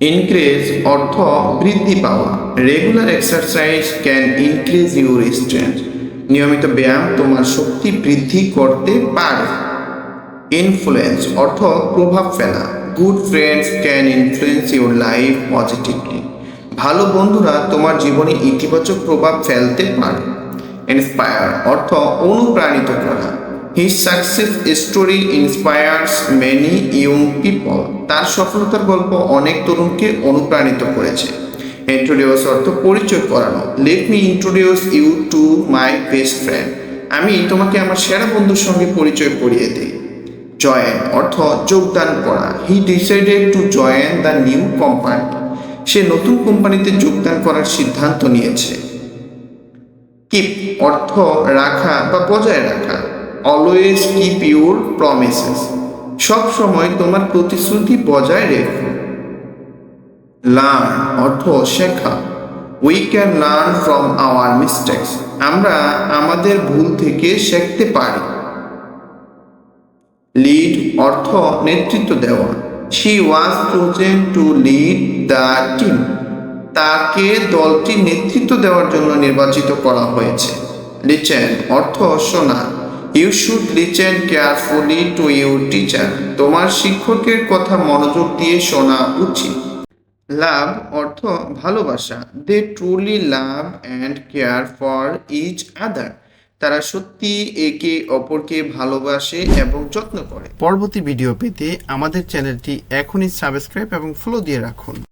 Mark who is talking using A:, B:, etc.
A: Increase অর্থ বৃদ্ধি পাওয়া। Regular exercise can increase your strength. নিয়মিত ব্যায়াম তোমার শক্তি বৃদ্ধি করতে পারে। ইনফ্লুয়েন্স অর্থ প্রভাব ফেলা। Good friends can influence your life positively. ভালো বন্ধুরা তোমার জীবনে ইতিবাচক প্রভাব ফেলতে পারে। ইন্সপায়ার অর্থ অনুপ্রাণিত করা। His success story inspires many young people. তার সফলতার গল্প অনেক তরুণকে অনুপ্রাণিত করেছে। ইন্ট্রোডিউস অর্থ পরিচয় করানো। Let me introduce you to my best friend. আমি তোমাকে আমার সেরা বন্ধুর সঙ্গে পরিচয় করিয়ে দিই। জয়েন অর্থ যোগদান করা। He decided to join the new company. সে নতুন কোম্পানিতে যোগদান করার সিদ্ধান্ত নিয়েছে। কিপ অর্থ রাখা বা বজায় রাখা। Always keep your promises. সব সময় তোমার প্রতিশ্রুতি বজায় রেখো। লার্ন অর্থ শেখা। We can learn from our mistakes. আমরা আমাদের ভুল থেকে শিখতে পারি। লিড অর্থ নেতৃত্ব দেওয়া। She was chosen to lead the team. তাকে দলটি নেতৃত্ব দেওয়ার জন্য নির্বাচিত করা হয়েছে। লিচেন অর্থ শোনা। You should listen carefully to your teacher. তোমার শিক্ষকের কথা মনোযোগ দিয়ে শোনা উচিত। লাভ অর্থ ভালোবাসা। They truly love and care for each other. তারা সত্যি একে অপরকে ভালোবাসে এবং যত্ন করে। পরবর্তী ভিডিও পেতে আমাদের চ্যানেলটি এখনই সাবস্ক্রাইব এবং ফলো দিয়ে রাখুন।